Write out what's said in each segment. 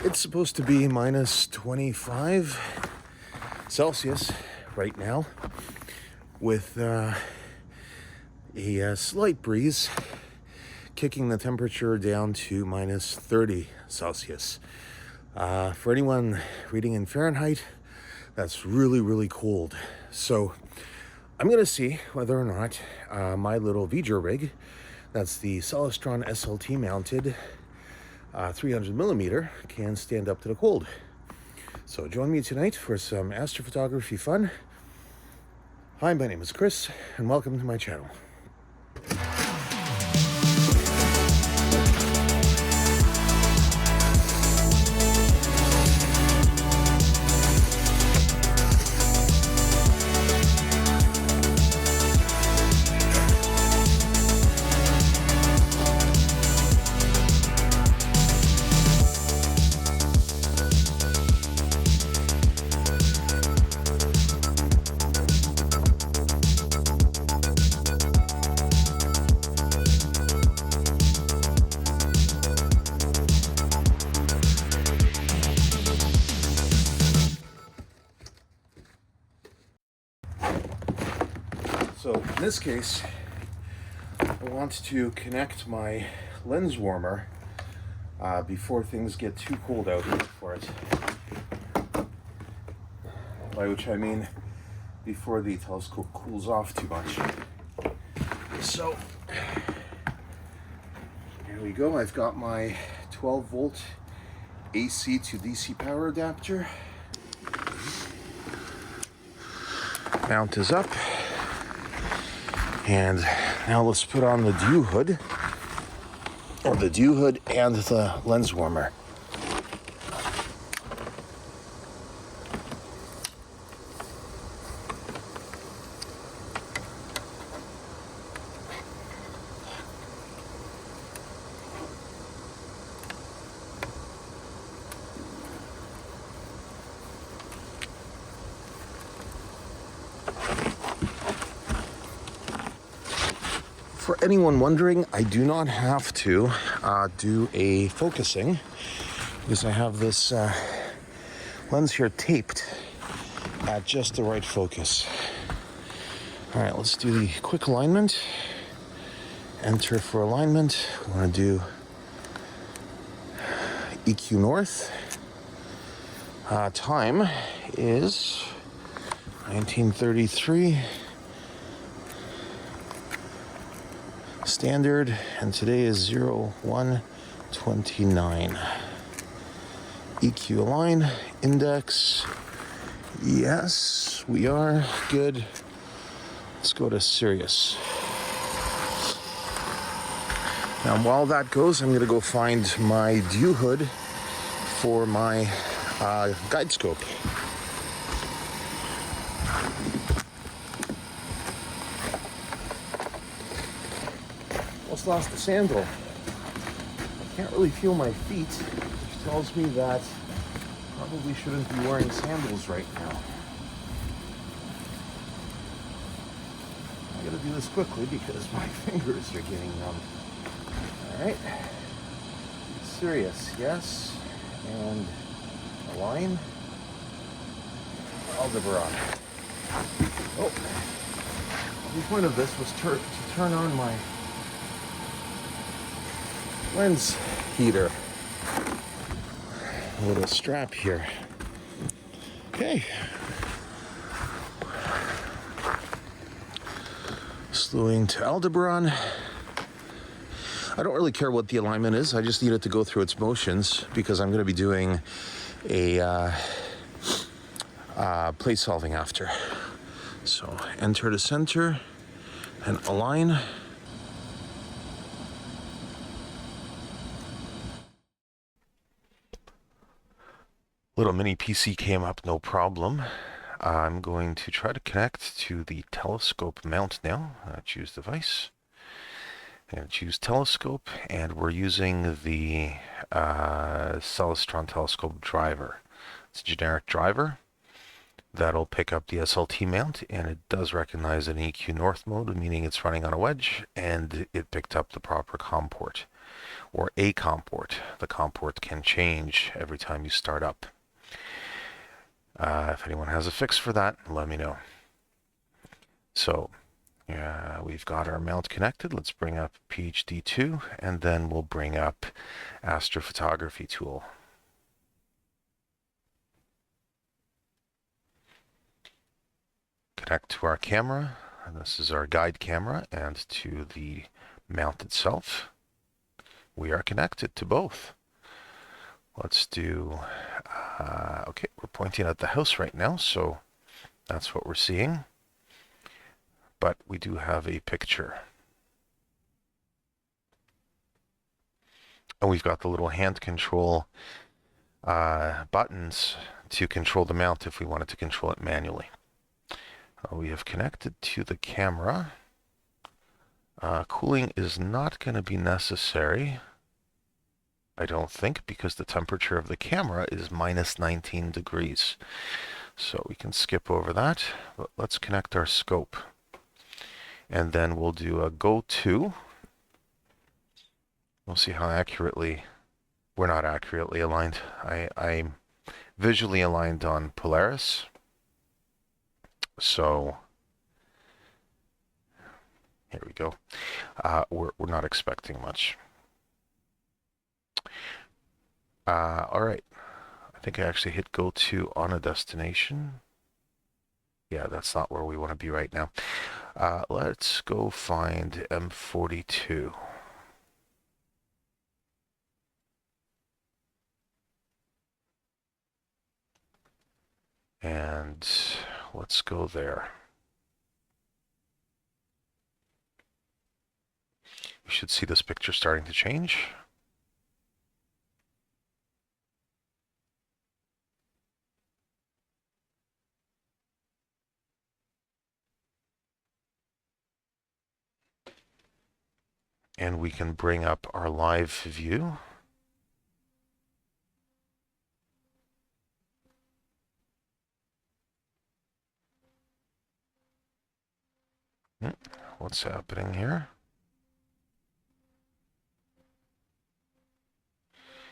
It's supposed to be minus 25 Celsius right now, with a slight breeze kicking the temperature down to minus 30 Celsius. For anyone reading in Fahrenheit, that's really, really cold. So I'm going to see whether or not my little VJ rig, that's the Celestron SLT mounted 300 millimeter, can stand up to the cold. So join me tonight for some astrophotography fun. Hi, my name is Chris, and welcome to my channel. So in this case, I want to connect my lens warmer before things get too cold out here for it. By which I mean before the telescope cools off too much. So here we go. I've got my 12 volt AC to DC power adapter. Mount is up. And now let's put on the dew hood, or the dew hood and the lens warmer. For anyone wondering, I do not have to do a focusing because I have this lens here taped at just the right focus. All right, let's do the quick alignment. Enter for alignment. We want to do EQ north. Time is 1933. Standard, and today is 0129. EQ align, index, yes, we are good. Let's go to Sirius. Now while that goes, I'm gonna go find my dew hood for my guide scope. Almost lost the sandal. I can't really feel my feet, which tells me that probably shouldn't be wearing sandals right now. I gotta do this quickly because my fingers are getting numb. Alright. Sirius, yes. And align. Aldebaran. Oh. The point of this was to turn on my lens heater. A little strap here. Okay. Slewing to Aldebaran. I don't really care what the alignment is. I just need it to go through its motions because I'm going to be doing a plate solving after. So enter to center and align. Little mini PC came up, no problem. I'm going to try to connect to the telescope mount now. Choose device. And choose telescope, and we're using the Celestron telescope driver. It's a generic driver that'll pick up the SLT mount, and it does recognize an EQ north mode, meaning it's running on a wedge, and it picked up the proper COM port. or a COM port. The COM port can change every time you start up. If anyone has a fix for that, let me know. So we've got our mount connected. Let's bring up PhD2, and then we'll bring up Astrophotography tool. Connect to our camera, and this is our guide camera, and to the mount itself. We are connected to both. Let's do, okay, we're pointing at the house right now, so that's what we're seeing. But we do have a picture. And we've got the little hand control buttons to control the mount if we wanted to control it manually. We have connected to the camera. Cooling is not going to be necessary, I don't think, because the temperature of the camera is minus 19 degrees. So we can skip over that, but let's connect our scope. And then we'll do a go to. We'll see how accurately, we're not accurately aligned. I'm visually aligned on Polaris. So here we go. We're not expecting much. All right. I think I actually hit go to on a destination. Yeah, that's not where we want to be right now. Let's go find M42. And let's go there. We should see this picture starting to change. And we can bring up our live view. What's happening here?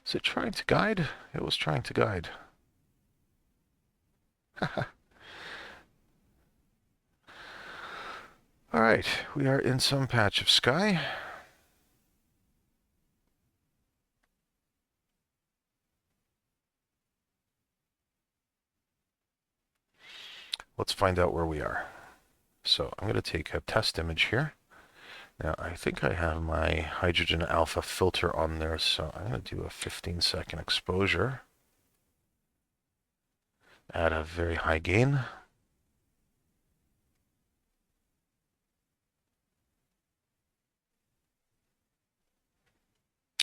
Is it trying to guide? It was trying to guide. All right, we are in some patch of sky. Let's find out where we are. So I'm going to take a test image here. Now I think I have my hydrogen alpha filter on there, so I'm going to do a 15-second exposure at a very high gain.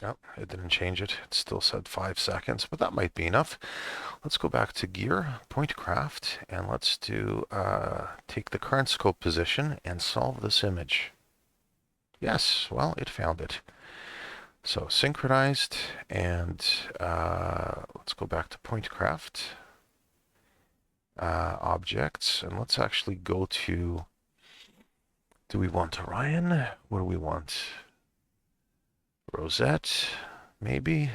Oh, it didn't change it. It still said 5 seconds, but that might be enough. Let's go back to gear, point craft, and let's do take the current scope position and solve this image. Yes, well, it found it. So synchronized, and let's go back to point craft, objects, and let's actually go to, do we want Orion? What do we want? Rosette, maybe?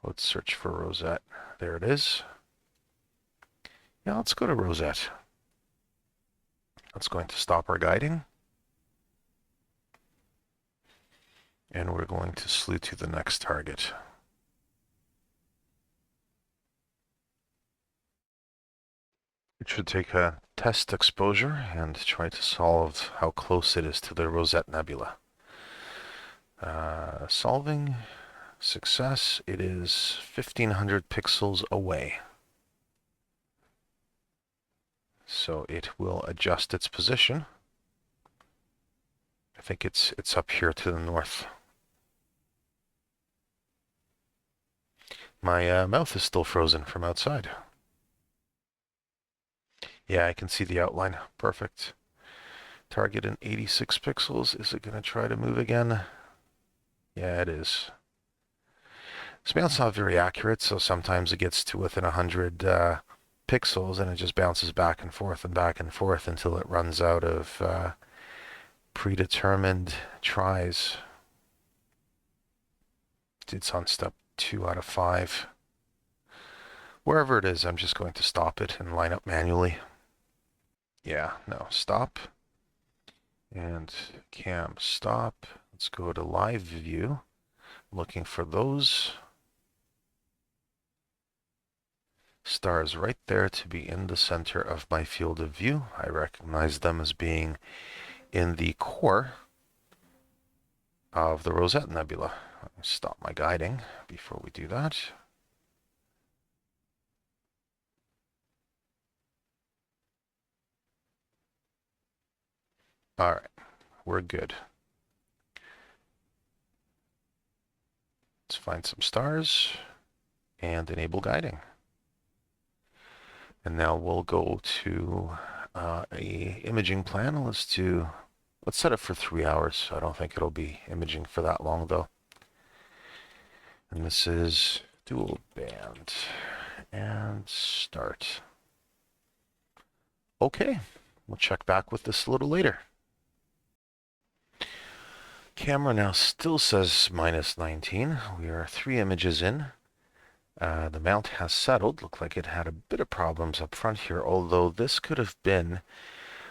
Let's search for Rosette. There it is. Yeah, let's go to Rosette. That's going to stop our guiding. And we're going to slew to the next target. It should take a test exposure and try to solve how close it is to the Rosette Nebula. Solving, success, it is 1500 pixels away. So it will adjust its position. I think it's up here to the north. My mouth is still frozen from outside. Yeah, I can see the outline. Perfect. Target in 86 pixels. Is it going to try to move again? Yeah, it is. This mount's not very accurate, so sometimes it gets to within 100 pixels and it just bounces back and forth until it runs out of predetermined tries. It's on step 2 out of 5. Wherever it is, I'm just going to stop it and line up manually. Yeah, no, stop. And cam stop. Let's go to live view. Looking for those stars right there to be in the center of my field of view. I recognize them as being in the core of the Rosette Nebula. Let me stop my guiding before we do that. All right, we're good. Let's find some stars and enable guiding. And now we'll go to a imaging plan. Let's set it for 3 hours. I don't think it'll be imaging for that long though. And this is dual band and start. Okay, we'll check back with this a little later. Camera now still says minus 19. We are 3 images in. The mount has settled. Looked like it had a bit of problems up front here, although this could have been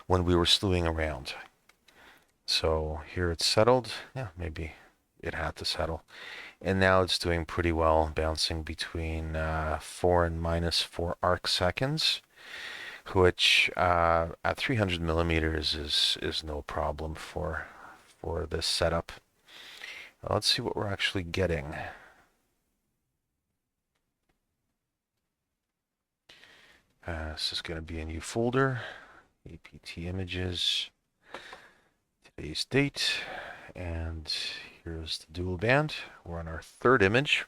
when we were slewing around. So here it's settled. Yeah, maybe it had to settle. And now it's doing pretty well, bouncing between 4 and minus 4 arc seconds, which at 300 millimeters is no problem for this setup. Let's see what we're actually getting. This is going to be a new folder, APT images, today's date, and here's the dual band. We're on our 3rd image.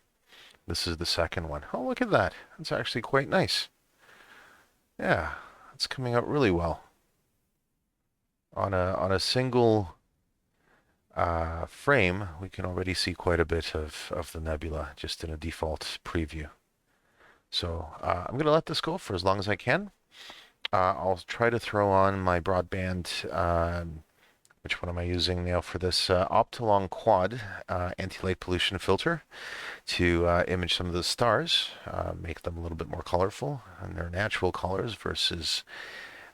This is the 2nd one. Oh, look at that. That's actually quite nice. Yeah, it's coming out really well. On a single frame, we can already see quite a bit of the nebula just in a default preview. So I'm going to let this go for as long as I can. I'll try to throw on my broadband, which one am I using now for this? Optolong quad anti-light pollution filter to image some of the stars, make them a little bit more colorful and their natural colors versus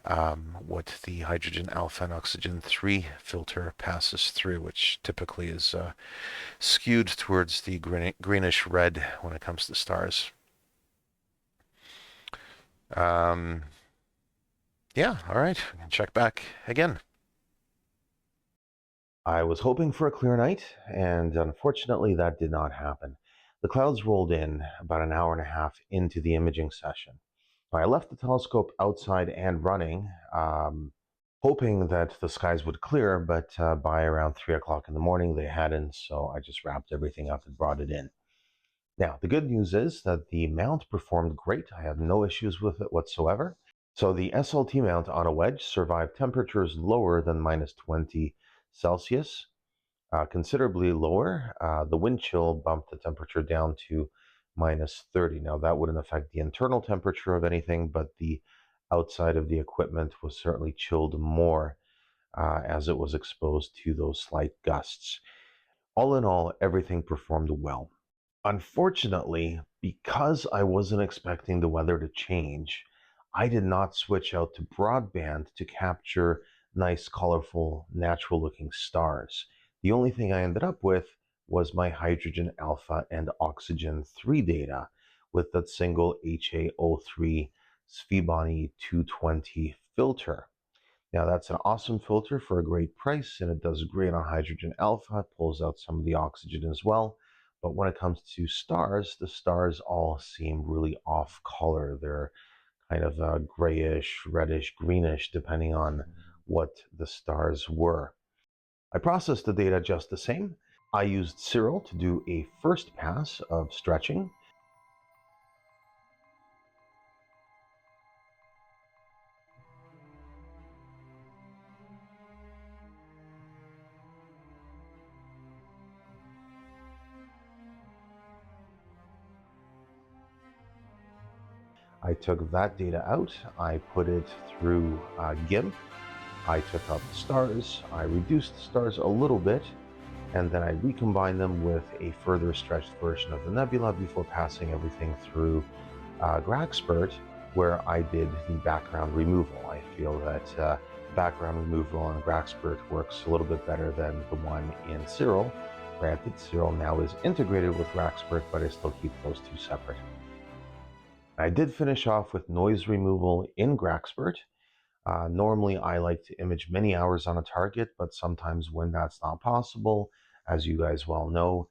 what the hydrogen alpha and oxygen 3 filter passes through, which typically is skewed towards the greenish red when it comes to stars. Yeah, all right, we can check back again. I was hoping for a clear night, and unfortunately that did not happen. The clouds rolled in about an hour and a half into the imaging session. I left the telescope outside and running, hoping that the skies would clear, but by around 3 o'clock in the morning they hadn't, so I just wrapped everything up and brought it in. Now, the good news is that the mount performed great. I had no issues with it whatsoever. So the SLT mount on a wedge survived temperatures lower than minus 20 Celsius, considerably lower. The wind chill bumped the temperature down to minus 30. Now, that wouldn't affect the internal temperature of anything, but the outside of the equipment was certainly chilled more as it was exposed to those slight gusts. All in all, everything performed well. Unfortunately, because I wasn't expecting the weather to change, I did not switch out to broadband to capture nice, colorful, natural-looking stars. The only thing I ended up with was my hydrogen alpha and oxygen 3 data with that single HA03 SVBony 220 filter. Now that's an awesome filter for a great price, and it does great on hydrogen alpha, pulls out some of the oxygen as well. But when it comes to stars, the stars all seem really off color. They're kind of grayish, reddish, greenish, depending on what the stars were. I processed the data just the same. I used Cyril to do a first pass of stretching. I took that data out, I put it through GIMP, I took out the stars, I reduced the stars a little bit, and then I recombined them with a further stretched version of the nebula before passing everything through GragSpurt, where I did the background removal. I feel that background removal on GragSpurt works a little bit better than the one in Cyril. Granted, Cyril now is integrated with GragSpurt, but I still keep those two separate. I did finish off with noise removal in GragSpurt. Normally, I like to image many hours on a target, but sometimes when that's not possible, as you guys well know,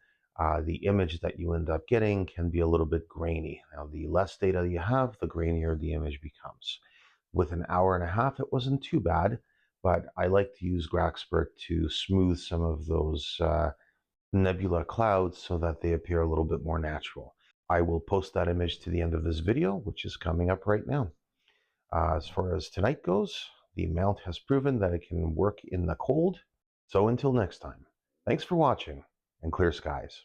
the image that you end up getting can be a little bit grainy. Now, the less data you have, the grainier the image becomes. With an hour and a half, it wasn't too bad, but I like to use GragSpurt to smooth some of those nebula clouds so that they appear a little bit more natural. I will post that image to the end of this video, which is coming up right now. As far as tonight goes, the mount has proven that it can work in the cold. So until next time, thanks for watching and clear skies.